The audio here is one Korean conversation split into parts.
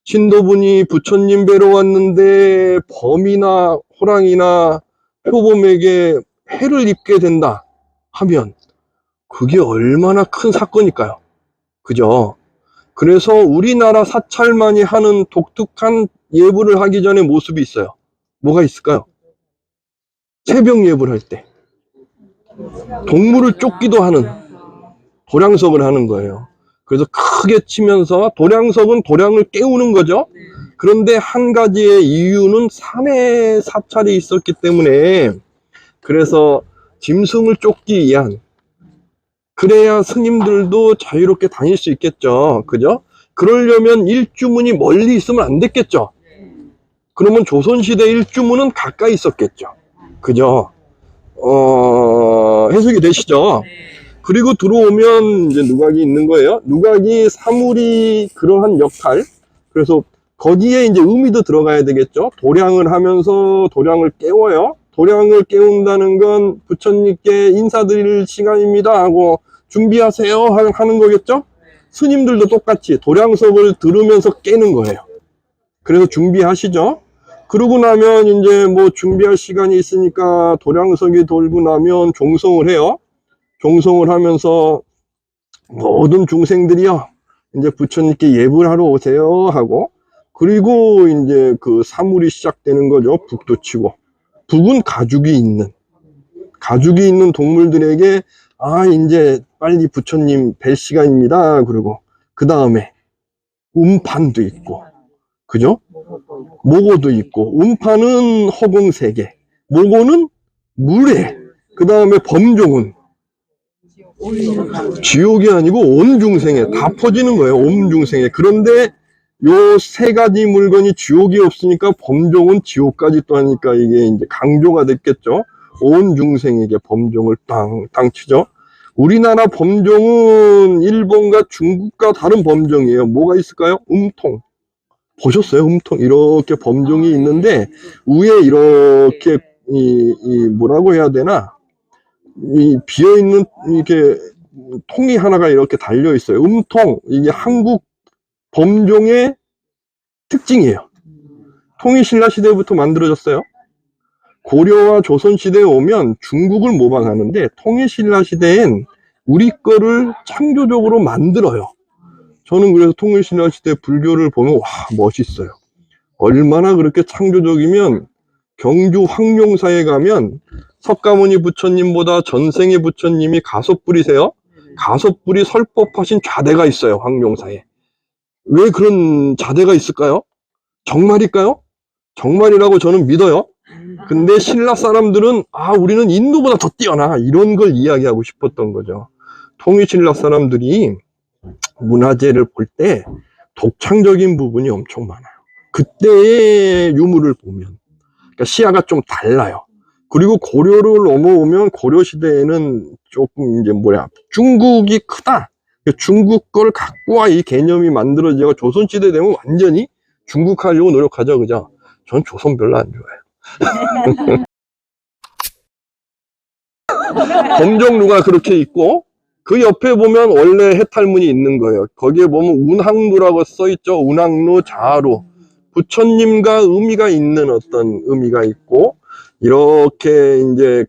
신도분이 부처님 뵈러 왔는데 범이나 호랑이나 표범에게 해를 입게 된다 하면 그게 얼마나 큰 사건일까요? 그죠? 그래서 우리나라 사찰만이 하는 독특한 예불을 하기 전에 모습이 있어요. 뭐가 있을까요? 새벽 예불 할 때 동물을 쫓기도 하는 도량석을 하는 거예요. 그래서 크게 치면서 도량석은 도량을 깨우는 거죠. 그런데 한 가지의 이유는 산에 사찰이 있었기 때문에, 그래서 짐승을 쫓기 위한, 그래야 스님들도 자유롭게 다닐 수 있겠죠. 그죠? 그러려면 일주문이 멀리 있으면 안 됐겠죠. 그러면 조선시대 일주문은 가까이 있었겠죠. 그죠? 해석이 되시죠? 그리고 들어오면 이제 누각이 있는 거예요. 누각이 사물이 그러한 역할, 그래서 거기에 이제 의미도 들어가야 되겠죠. 도량을 하면서 도량을 깨워요. 도량을 깨운다는 건 부처님께 인사드릴 시간입니다 하고 준비하세요 하는 거겠죠. 스님들도 똑같이 도량석을 들으면서 깨는 거예요. 그래서 준비하시죠. 그러고 나면 이제 뭐 준비할 시간이 있으니까 도량석이 돌고 나면 종성을 해요. 종성을 하면서 모든 중생들이요, 이제 부처님께 예불하러 오세요 하고, 그리고 이제 그 사물이 시작되는 거죠. 북도 치고. 북은 가죽이 있는 동물들에게 이제 빨리 부처님 뵐 시간입니다. 그리고 그 다음에 음판도 있고, 그죠? 모고도 있고, 음판은 허공세계, 모고는 물에, 그 다음에 범종은 지옥이 아니고 온 중생에 다 퍼지는 거예요. 온 중생에. 그런데 요 세 가지 물건이 지옥이 없으니까 범종은 지옥까지 또 하니까 이게 이제 강조가 됐겠죠. 온 중생에게 범종을 땅 치죠. 우리나라 범종은 일본과 중국과 다른 범종이에요. 뭐가 있을까요? 음통. 보셨어요? 음통. 이렇게 범종이 있는데 위에 이렇게 뭐라고 해야 되나? 이 비어있는 이렇게 통이 하나가 이렇게 달려 있어요. 음통. 이게 한국 범종의 특징이에요. 통일신라 시대부터 만들어졌어요. 고려와 조선시대에 오면 중국을 모방하는데 통일신라 시대엔 우리 거를 창조적으로 만들어요. 저는 그래서 통일신라 시대 불교를 보면 와, 멋있어요. 얼마나 그렇게 창조적이면 경주 황룡사에 가면 석가모니 부처님보다 전생의 부처님이 가섭불이세요. 가섭불이 설법하신 좌대가 있어요. 황룡사에. 왜 그런 좌대가 있을까요? 정말일까요? 정말이라고 저는 믿어요. 근데 신라 사람들은 우리는 인도보다 더 뛰어나, 이런 걸 이야기하고 싶었던 거죠. 통일신라 사람들이 문화재를 볼 때 독창적인 부분이 엄청 많아요. 그때의 유물을 보면 그러니까 시야가 좀 달라요. 그리고 고려를 넘어오면 고려 시대에는 조금 이제 중국이 크다. 중국 걸 갖고 와 이 개념이 만들어지고 조선 시대 되면 완전히 중국 하려고 노력하죠, 그죠? 전 조선 별로 안 좋아해요. 범종루가 그렇게 있고 그 옆에 보면 원래 해탈문이 있는 거예요. 거기에 보면 운항루라고 써 있죠. 운항루 자루. 부처님과 의미가 있는 어떤 의미가 있고, 이렇게 이제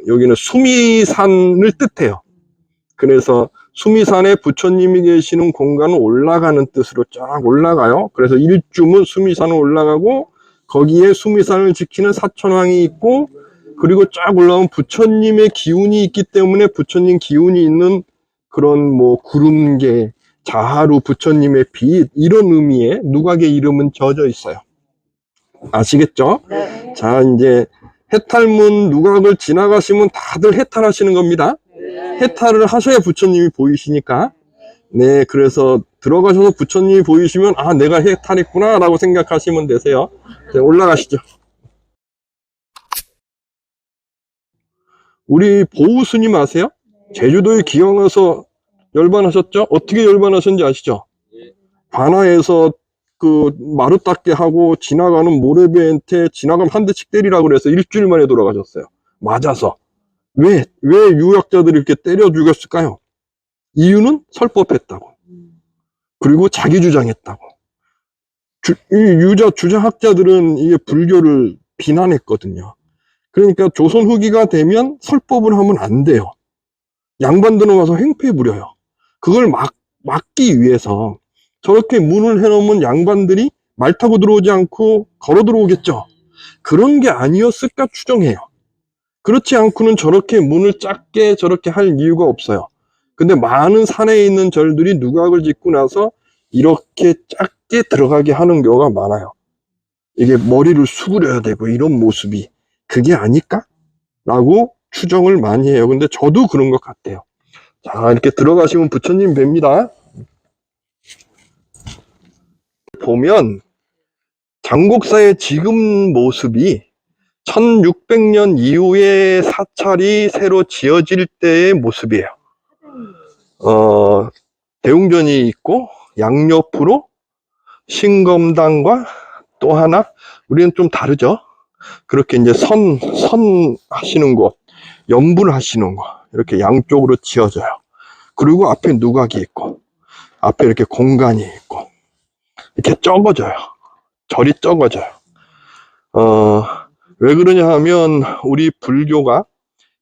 여기는 수미산을 뜻해요. 그래서 수미산에 부처님이 계시는 공간은 올라가는 뜻으로 쫙 올라가요. 그래서 일주문 수미산을 올라가고 거기에 수미산을 지키는 사천왕이 있고, 그리고 쫙 올라오면 부처님의 기운이 있기 때문에 부처님 기운이 있는 그런 구름계, 자하루, 부처님의 빛, 이런 의미의 누각의 이름은 져져 있어요. 아시겠죠? 네. 자, 이제 해탈문 누각을 지나가시면 다들 해탈하시는 겁니다. 해탈을 하셔야 부처님이 보이시니까. 네, 그래서 들어가셔서 부처님이 보이시면 내가 해탈했구나 라고 생각하시면 되세요. 네, 올라가시죠. 우리 보우스님 아세요? 제주도에 기왕 와서 열반하셨죠? 어떻게 열반하셨는지 아시죠? 관아에서 마루 닦게 하고 지나가는 모래배한테 지나가면 한 대씩 때리라고 그래서 일주일 만에 돌아가셨어요. 맞아서. 왜 유학자들이 이렇게 때려 죽였을까요? 이유는 설법했다고. 그리고 자기 주장했다고. 이 주자학자들은 이게 불교를 비난했거든요. 그러니까 조선 후기가 되면 설법을 하면 안 돼요. 양반들은 와서 행패 부려요. 그걸 막기 위해서 저렇게 문을 해놓으면 양반들이 말 타고 들어오지 않고 걸어 들어오겠죠. 그런 게 아니었을까 추정해요. 그렇지 않고는 저렇게 문을 작게 저렇게 할 이유가 없어요. 근데 많은 산에 있는 절들이 누각을 짓고 나서 이렇게 작게 들어가게 하는 경우가 많아요. 이게 머리를 수그려야 되고 이런 모습이 그게 아닐까? 라고 추정을 많이 해요. 근데 저도 그런 것 같아요. 자, 이렇게 들어가시면 부처님 뵙니다. 보면 장곡사의 지금 모습이 1600년 이후에 사찰이 새로 지어질 때의 모습이에요. 대웅전이 있고 양옆으로 신검당과 또 하나 우리는 좀 다르죠. 그렇게 이제 선 하시는 곳, 염불 하시는 곳 이렇게 양쪽으로 지어져요. 그리고 앞에 누각이 있고 앞에 이렇게 공간이 있고 이렇게 적어져요. 절이 적어져요. 왜 그러냐 하면 우리 불교가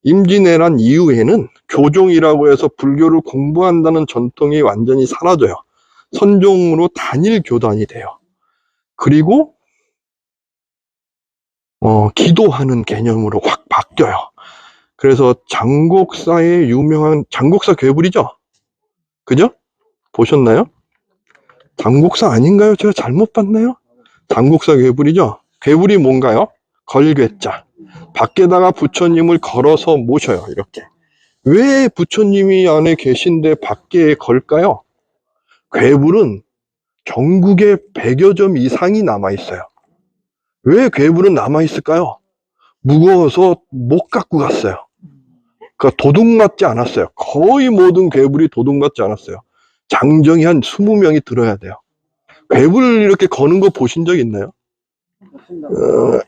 임진왜란 이후에는 교종이라고 해서 불교를 공부한다는 전통이 완전히 사라져요. 선종으로 단일 교단이 돼요. 그리고 기도하는 개념으로 확 바뀌어요. 그래서 장곡사의 유명한 장곡사 괴불이죠? 그죠? 보셨나요? 장곡사 아닌가요? 제가 잘못 봤나요? 장곡사 괴불이죠? 괴불이 뭔가요? 걸괴자. 밖에다가 부처님을 걸어서 모셔요. 이렇게. 왜 부처님이 안에 계신데 밖에 걸까요? 괴불은 전국에 100여 점 이상이 남아있어요. 왜 괴불은 남아있을까요? 무거워서 못 갖고 갔어요. 그러니까 도둑맞지 않았어요. 거의 모든 괴불이 도둑맞지 않았어요. 장정이 한 20명이 들어야 돼요. 괴불 이렇게 거는 거 보신 적 있나요?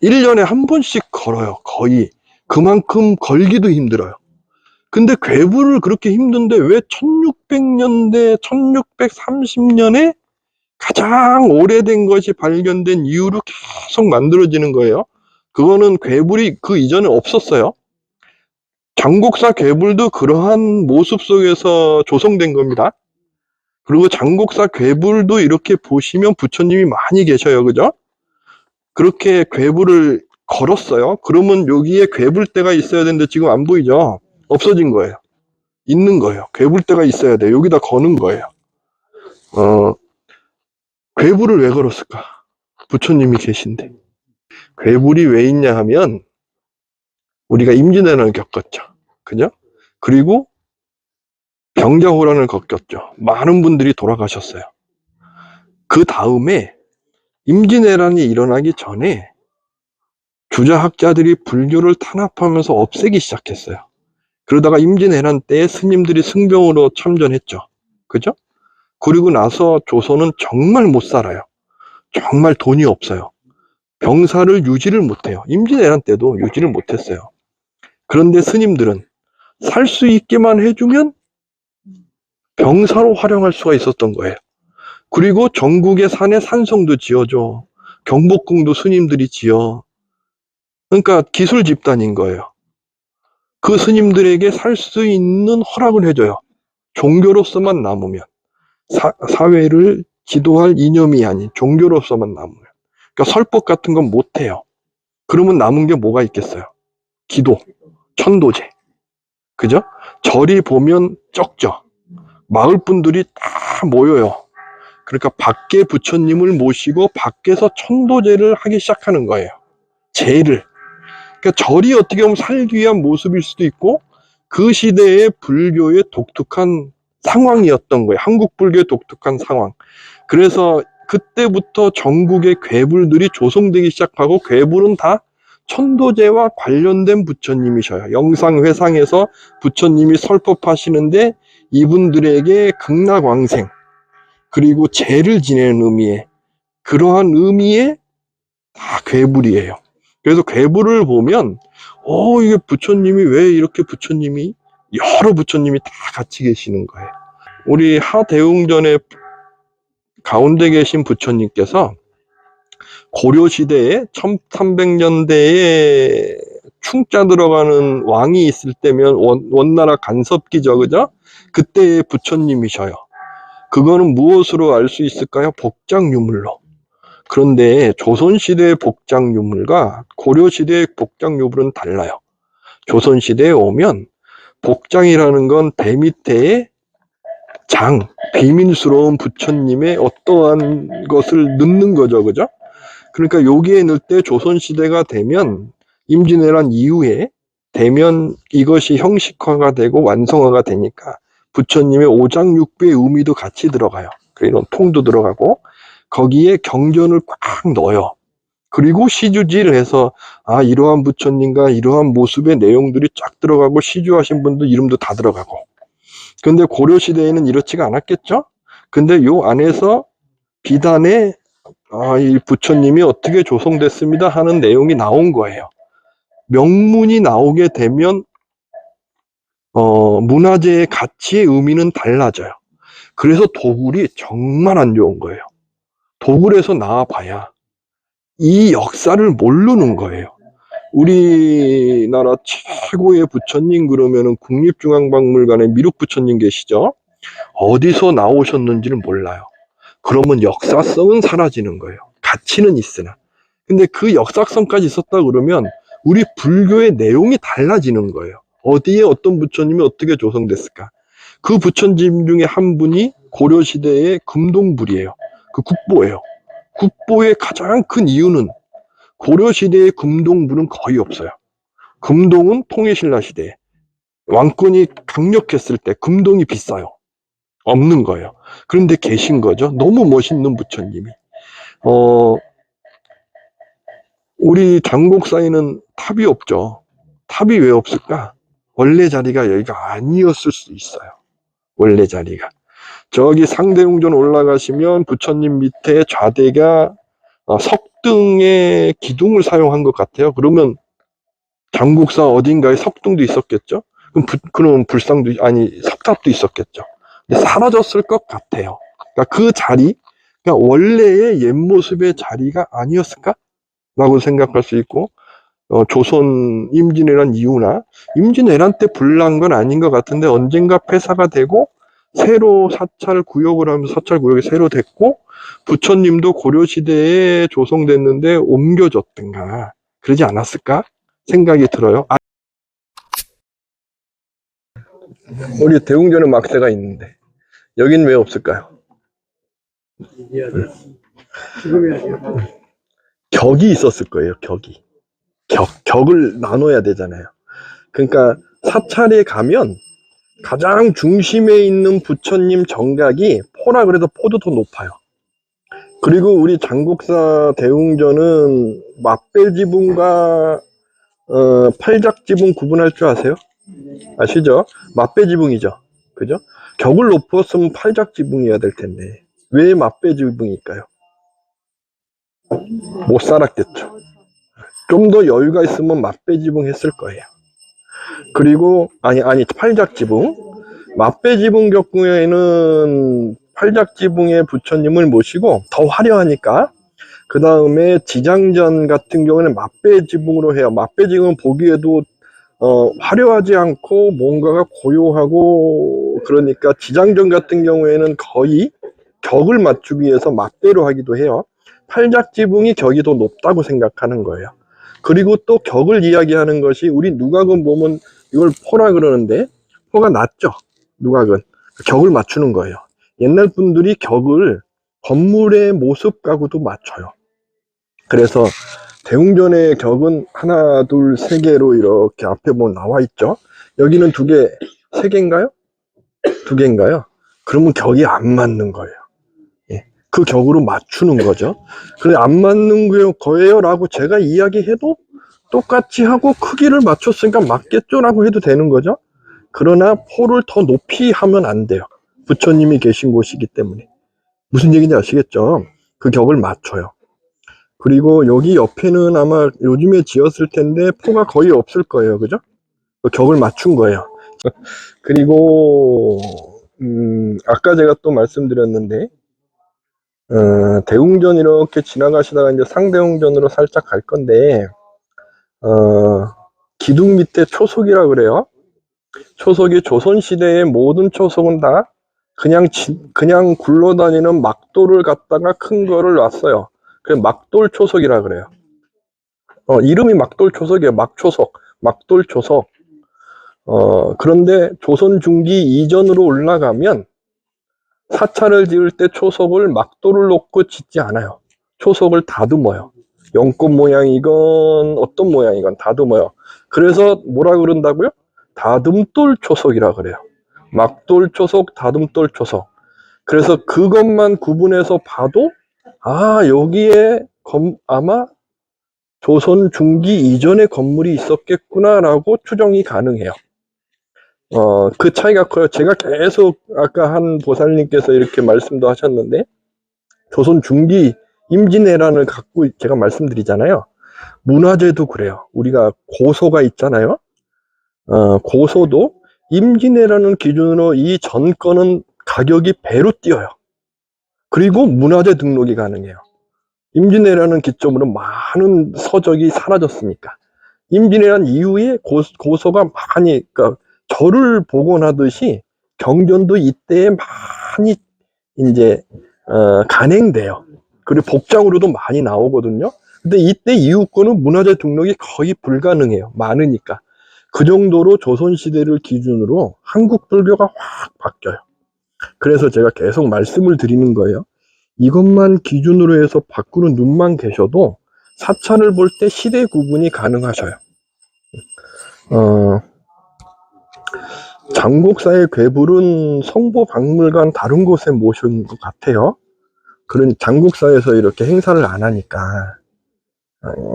1년에 한 번씩 걸어요. 거의. 그만큼 걸기도 힘들어요. 근데 괴불을 그렇게 힘든데 왜 1600년대, 1630년에 가장 오래된 것이 발견된 이후로 계속 만들어지는 거예요. 그거는 괴불이 그 이전에 없었어요. 장곡사 괴불도 그러한 모습 속에서 조성된 겁니다. 그리고 장곡사 괴불도 이렇게 보시면 부처님이 많이 계셔요. 그죠? 그렇게 괴불을 걸었어요. 그러면 여기에 괴불대가 있어야 되는데 지금 안 보이죠? 없어진 거예요. 있는 거예요. 괴불대가 있어야 돼요. 여기다 거는 거예요. 괴불을 왜 걸었을까? 부처님이 계신데. 괴불이 왜 있냐 하면 우리가 임진왜란을 겪었죠. 그죠? 그리고 병자호란을 겪었죠. 많은 분들이 돌아가셨어요. 그 다음에 임진왜란이 일어나기 전에 주자학자들이 불교를 탄압하면서 없애기 시작했어요. 그러다가 임진왜란 때 스님들이 승병으로 참전했죠. 그죠? 그리고 나서 조선은 정말 못 살아요. 정말 돈이 없어요. 병사를 유지를 못해요. 임진왜란 때도 유지를 못했어요. 그런데 스님들은 살 수 있게만 해주면 병사로 활용할 수가 있었던 거예요. 그리고 전국의 산에 산성도 지어줘. 경복궁도 스님들이 지어. 그러니까 기술 집단인 거예요. 그 스님들에게 살 수 있는 허락을 해줘요. 종교로서만 남으면. 사회를 지도할 이념이 아닌 종교로서만 남으면. 그러니까 설법 같은 건 못해요. 그러면 남은 게 뭐가 있겠어요? 기도, 천도제. 그죠? 절이 보면 적죠. 마을 분들이 다 모여요. 그러니까 밖에 부처님을 모시고 밖에서 천도제를 하기 시작하는 거예요. 제를. 그러니까 절이 어떻게 보면 살기 위한 모습일 수도 있고 그 시대의 불교의 독특한 상황이었던 거예요. 한국 불교의 독특한 상황. 그래서 그때부터 전국의 괴불들이 조성되기 시작하고 괴불은 다 천도제와 관련된 부처님이셔요. 영상회상에서 부처님이 설법하시는데 이분들에게 극락왕생 그리고 제를 지내는 의미에 그러한 의미의 다 괴불이에요. 그래서 괴불을 보면 이게 부처님이 왜 이렇게 부처님이 여러 부처님이 다 같이 계시는 거예요. 우리 하대웅전의 가운데 계신 부처님께서 고려시대에 1300년대에 충자 들어가는 왕이 있을 때면 원나라 간섭기죠, 그죠? 그때의 부처님이셔요. 그거는 무엇으로 알 수 있을까요? 복장유물로. 그런데 조선시대의 복장유물과 고려시대의 복장유물은 달라요. 조선시대에 오면 복장이라는 건 배 밑에 비밀스러운 부처님의 어떠한 것을 넣는 거죠, 그죠? 그러니까 여기에 넣을 때 조선시대가 되면 임진왜란 이후에 되면 이것이 형식화가 되고 완성화가 되니까 부처님의 오장육부의 의미도 같이 들어가요. 이런 통도 들어가고 거기에 경전을 꽉 넣어요. 그리고 시주지를 해서 이러한 부처님과 이러한 모습의 내용들이 쫙 들어가고 시주하신 분들 이름도 다 들어가고. 근데 고려시대에는 이렇지가 않았겠죠? 근데 요 안에서 비단에 이 부처님이 어떻게 조성됐습니다 하는 내용이 나온 거예요. 명문이 나오게 되면 문화재의 가치의 의미는 달라져요. 그래서 도굴이 정말 안 좋은 거예요. 도굴에서 나와봐야 이 역사를 모르는 거예요. 우리나라 최고의 부처님 그러면은 국립중앙박물관에 미륵부처님 계시죠? 어디서 나오셨는지를 몰라요. 그러면 역사성은 사라지는 거예요. 가치는 있으나. 근데 그 역사성까지 있었다 그러면 우리 불교의 내용이 달라지는 거예요. 어디에 어떤 부처님이 어떻게 조성됐을까? 그 부처님 중에 한 분이 고려시대의 금동불이에요. 그 국보예요. 국보의 가장 큰 이유는 고려시대의 금동불은 거의 없어요. 금동은 통일신라 시대에 왕권이 강력했을 때 금동이 비싸요. 없는 거예요. 그런데 계신 거죠. 너무 멋있는 부처님이. 우리 장곡사에는 탑이 없죠. 탑이 왜 없을까? 원래 자리가 여기가 아니었을 수 있어요. 원래 자리가. 저기 상대웅전 올라가시면 부처님 밑에 좌대가 석등의 기둥을 사용한 것 같아요. 그러면 장곡사 어딘가에 석등도 있었겠죠? 그럼 불상도, 석탑도 있었겠죠. 근데 사라졌을 것 같아요. 그러니까 그 자리, 그러니까 원래의 옛 모습의 자리가 아니었을까? 라고 생각할 수 있고, 조선 임진왜란 이후나, 임진왜란 때 불난 건 아닌 것 같은데, 언젠가 폐사가 되고, 새로 사찰 구역을 하면서 사찰 구역이 새로 됐고, 부처님도 고려시대에 조성됐는데 옮겨졌던가, 그러지 않았을까? 생각이 들어요. 우리 대웅전에 막대가 있는데, 여긴 왜 없을까요? 격이 있었을 거예요, 격이. 격을 나눠야 되잖아요. 그러니까 사찰에 가면 가장 중심에 있는 부처님 정각이 포라 그래도 포도 더 높아요. 그리고 우리 장국사 대웅전은 맛배지붕과 팔작지붕 구분할 줄 아세요? 아시죠? 맛배지붕이죠. 그죠? 격을 높았으면 팔작지붕이어야 될 텐데 왜 맛배지붕일까요? 못 살았겠죠. 좀 더 여유가 있으면 맛배지붕 했을 거예요. 그리고 팔작지붕. 맛배지붕 격구에는 팔작지붕의 부처님을 모시고 더 화려하니까 그 다음에 지장전 같은 경우는 맛배지붕으로 해요. 맛배지붕은 보기에도 화려하지 않고 뭔가가 고요하고 그러니까 지장전 같은 경우에는 거의 격을 맞추기 위해서 맛배로 하기도 해요. 팔작지붕이 격이 더 높다고 생각하는 거예요. 그리고 또 격을 이야기하는 것이 우리 누각은 보면 이걸 포라 그러는데 포가 낮죠. 누각은 격을 맞추는 거예요. 옛날 분들이 격을 건물의 모습하고도 맞춰요. 그래서 대웅전의 격은 하나, 둘, 세 개로 이렇게 앞에 보면 나와 있죠. 여기는 두 개, 세 개인가요? 두 개인가요? 그러면 격이 안 맞는 거예요. 예. 그 격으로 맞추는 거죠. 그래 안 맞는 거예요 라고 제가 이야기해도 똑같이 하고 크기를 맞췄으니까 맞겠죠 라고 해도 되는 거죠. 그러나 포를 더 높이 하면 안 돼요. 부처님이 계신 곳이기 때문에. 무슨 얘기인지 아시겠죠? 그 격을 맞춰요. 그리고 여기 옆에는 아마 요즘에 지었을 텐데 포가 거의 없을 거예요. 그죠? 그 격을 맞춘 거예요. 그리고 아까 제가 또 말씀드렸는데 대웅전 이렇게 지나가시다가 이제 상대웅전으로 살짝 갈 건데, 기둥 밑에 초석이라 그래요. 초석이 조선시대의 모든 초석은 다 그냥 굴러다니는 막돌을 갖다가 큰 거를 놨어요. 그래서 막돌 초석이라 그래요. 이름이 막돌 초석이에요. 막초석, 막돌 초석. 그런데 조선 중기 이전으로 올라가면 사찰을 지을 때 초석을 막돌을 놓고 짓지 않아요. 초석을 다듬어요. 연꽃 모양이건 어떤 모양이건 다듬어요. 그래서 뭐라 그런다고요? 다듬돌 초석이라 그래요. 막돌 초석, 다듬돌 초석. 그래서 그것만 구분해서 봐도 여기에 아마 조선 중기 이전의 건물이 있었겠구나라고 추정이 가능해요. 그 차이가 커요. 제가 계속 아까 한 보살님께서 이렇게 말씀도 하셨는데, 조선 중기 임진왜란을 갖고 제가 말씀드리잖아요. 문화재도 그래요. 우리가 고소가 있잖아요. 고소도 임진왜란을 기준으로 이 전권은 가격이 배로 뛰어요. 그리고 문화재 등록이 가능해요. 임진왜란을 기점으로 많은 서적이 사라졌으니까. 임진왜란 이후에 고소가 많이, 그러니까 절을 복원하듯이 경전도 이때에 많이 이제 간행돼요. 그리고 복장으로도 많이 나오거든요. 근데 이때 이후 거는 문화재 등록이 거의 불가능해요. 많으니까. 그 정도로 조선시대를 기준으로 한국 불교가 확 바뀌어요. 그래서 제가 계속 말씀을 드리는 거예요. 이것만 기준으로 해서 바꾸는 눈만 계셔도 사찰을 볼 때 시대 구분이 가능하셔요. 장곡사의 괴불은 성보박물관 다른 곳에 모신 것 같아요. 그런 장곡사에서 이렇게 행사를 안 하니까.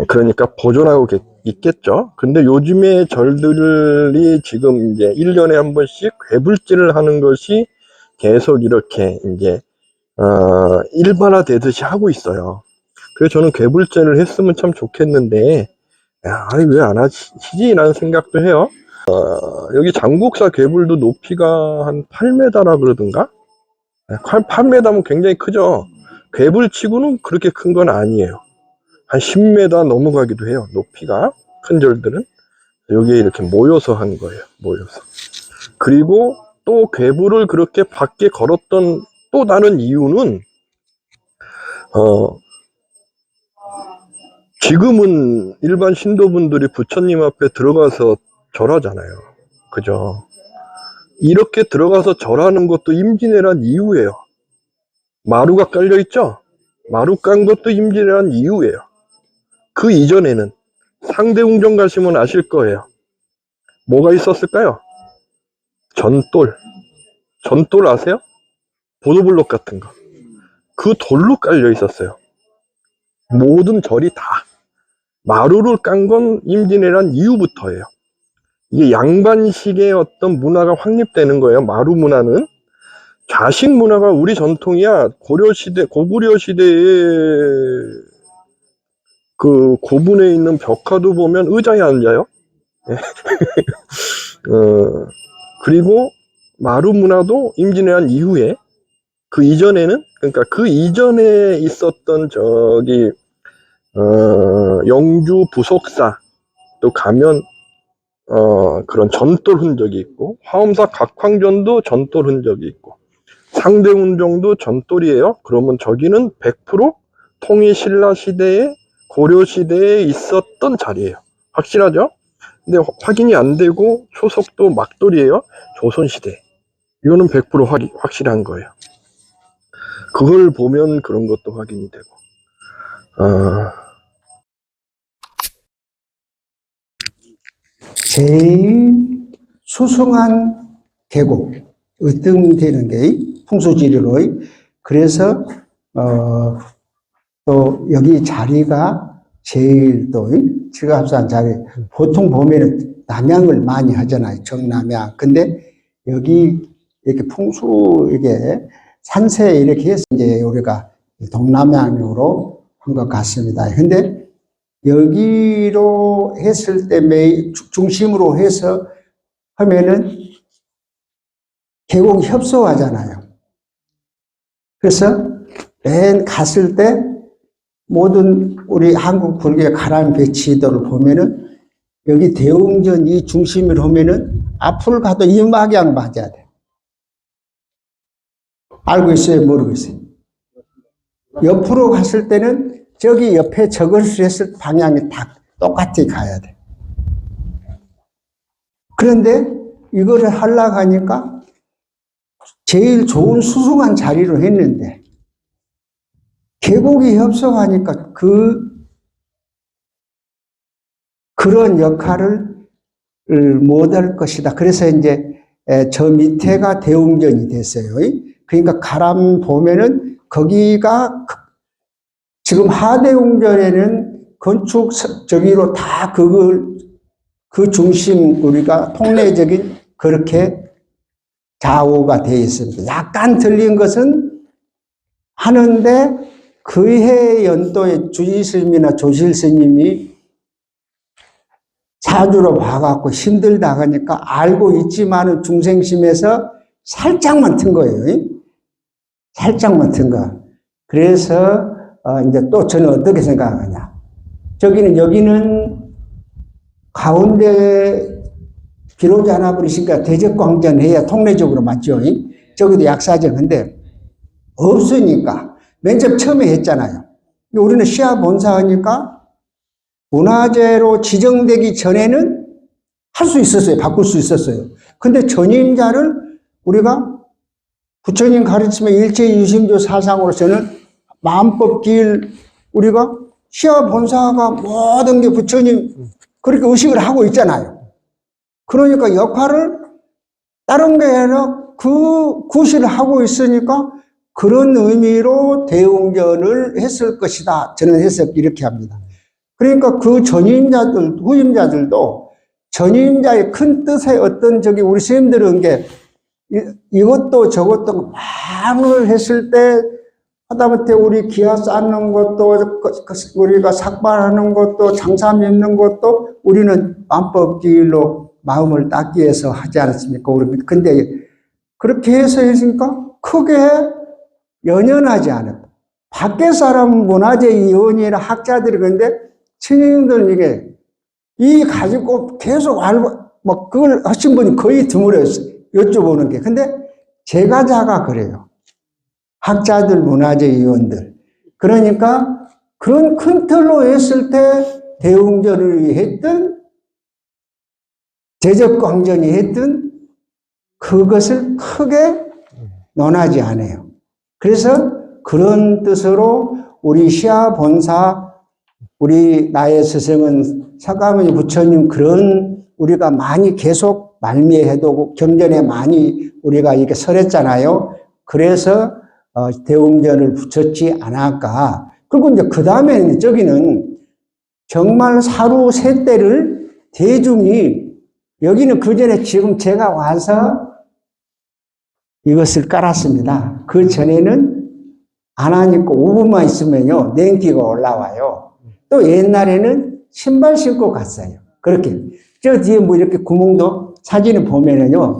그러니까 보존하고 있겠죠. 근데 요즘에 절들이 지금 이제 1년에 한 번씩 괴불질을 하는 것이 계속 이렇게 이제 일반화되듯이 하고 있어요. 그래서 저는 괴불제를 했으면 참 좋겠는데, 왜 안 하시지? 라는 생각도 해요. 여기 장곡사 괴불도 높이가 한 8m라 그러던가? 8m면 굉장히 크죠? 괴불치고는 그렇게 큰 건 아니에요. 한 10m 넘어가기도 해요. 높이가. 큰 절들은. 여기에 이렇게 모여서 한 거예요. 모여서. 그리고 또 괴불을 그렇게 밖에 걸었던 또 다른 이유는, 지금은 일반 신도분들이 부처님 앞에 들어가서 절하잖아요. 그죠? 이렇게 들어가서 절하는 것도 임진왜란 이후예요. 마루가 깔려있죠? 마루 깐 것도 임진왜란 이후예요. 그 이전에는 상대웅정 가시면 아실 거예요. 뭐가 있었을까요? 전돌. 전돌 아세요? 보도블록 같은 거. 그 돌로 깔려 있었어요. 모든 절이 다. 마루를 깐 건 임진왜란 이후부터예요. 이게 양반식의 어떤 문화가 확립되는 거예요. 마루 문화는. 좌식 문화가 우리 전통이야. 고려시대, 고구려 시대에 그 고분에 있는 벽화도 보면 의자에 앉아요. 그리고 마루 문화도 임진왜란 이후에, 그 이전에는, 그러니까 그 이전에 있었던 영주 부속사 또 가면 그런 전돌 흔적이 있고, 화엄사 각황전도 전돌 흔적이 있고, 상대운정도 전돌이에요. 그러면 저기는 100% 통일신라 시대에, 고려 시대에 있었던 자리예요. 확실하죠? 근데 확인이 안 되고 초석도 막돌이에요. 조선시대. 이거는 100% 확실한 거예요. 그걸 보면 그런 것도 확인이 되고. 제일 수승한 계곡, 으뜸되는 게 풍수지리로의. 그래서 또 여기 자리가 제일 또 제가 합산 자리, 보통 보면은 남양을 많이 하잖아요. 정남양. 근데 여기 이렇게 풍수, 이게 산세 이렇게 해서 이제 우리가 동남양으로 한 것 같습니다. 근데 여기로 했을 때 중심으로 해서 하면은 계곡이 협소하잖아요. 그래서 맨 갔을 때 모든 우리 한국 불교의 가람 배치도를 보면은 여기 대웅전 이 중심을 보면은 앞을 가도 이 방향 맞아야 돼. 알고 있어요? 모르고 있어요? 옆으로 갔을 때는 저기 옆에 저것을 했을 방향이 다 똑같이 가야 돼. 그런데 이거를 하려고 하니까 제일 좋은 수승한 자리로 했는데 계곡이 협소하니까 그런 역할을 못할 것이다. 그래서 이제 저 밑에가 대웅전이 됐어요. 그러니까 가람 보면은 거기가 지금 하대웅전에는 건축 저기로 다 그 중심 우리가 통례적인 그렇게 좌우가 되어 있습니다. 약간 틀린 것은 하는데 그해 연도에 주지스님이나 조실스님이 사주로 봐갖고 힘들다 하니까 알고 있지만은 중생심에서 살짝만 튼 거예요. 살짝만 튼 거. 그래서 이제 또 저는 어떻게 생각하냐. 여기는 가운데 비로자 하나 버리시니까 대적광전 해야 통례적으로 맞죠. 저기도 약사정인데 없으니까 맨 처음에 했잖아요. 우리는 시야 본사하니까 문화재로 지정되기 전에는 할 수 있었어요. 바꿀 수 있었어요. 근데 전임자를 우리가 부처님 가르치면 일체유심조 사상으로서는 마음법길 우리가 시야 본사가 모든 게 부처님 그렇게 의식을 하고 있잖아요. 그러니까 역할을 다른 게 아니라 그 구실을 하고 있으니까 그런 의미로 대웅전을 했을 것이다. 저는 해석 이렇게 합니다. 그러니까 그 전임자들, 후임자들도 전임자의 큰 뜻의 어떤 우리 스님들은 게 이것도 저것도 많을 했을 때 하다못해 우리 기아 쌓는 것도 우리가 삭발하는 것도 장사 맺는 것도 우리는 마음법길로 마음을 닦기 위해서 하지 않았습니까? 근데 그렇게 해서 했으니까 크게 연연하지 않았다. 밖에 사람 문화재 이원이나 학자들이 근데 스님들은 이게 가지고 계속 알고 그걸 하신 분이 거의 드물었어요. 여쭤보는 게. 근데 제가자가 그래요. 학자들, 문화재위원들. 그러니까 그런 큰 틀로 했을 때 대웅전을 했든 제적광전이 했든 그것을 크게 논하지 않아요. 그래서 그런 뜻으로 우리 시야 본사, 우리 나의 스승은 서가모니 부처님 그런 우리가 많이 계속 말미에도 경전에 많이 우리가 이렇게 설했잖아요. 그래서 대웅전을 붙였지 않을까. 그리고 이제 그 다음에는 저기는 정말 사루 세 때를 대중이 여기는 그 전에 지금 제가 와서 이것을 깔았습니다. 그 전에는 안 하니까 5분만 있으면요 냉기가 올라와요. 또 옛날에는 신발 신고 갔어요. 그렇게 저 뒤에 뭐 이렇게 구멍도 사진을 보면은요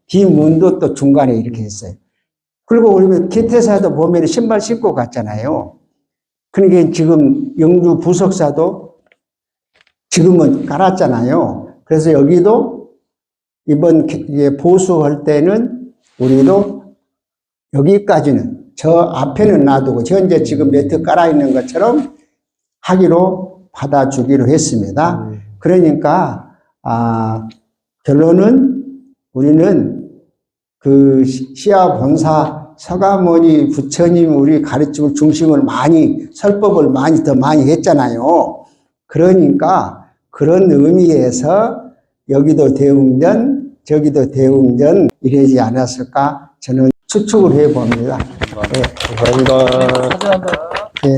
뒷문도 또 중간에 이렇게 했어요. 그리고 우리 기태사도 보면 신발 신고 갔잖아요. 그러니까 지금 영주 부석사도 지금은 깔았잖아요. 그래서 여기도 이번 보수할 때는 우리도 여기까지는 저 앞에는 놔두고 현재 지금 매트 깔아 있는 것처럼 하기로 받아주기로 했습니다. 그러니까 결론은 우리는 그 시야 본사 서가모니 부처님 우리 가르침을 중심을 많이 설법을 더 많이 했잖아요. 그러니까 그런 의미에서 여기도 대웅전 저기도 대웅전 이러지 않았을까 저는 추측을 해봅니다. 감사합니다. 네.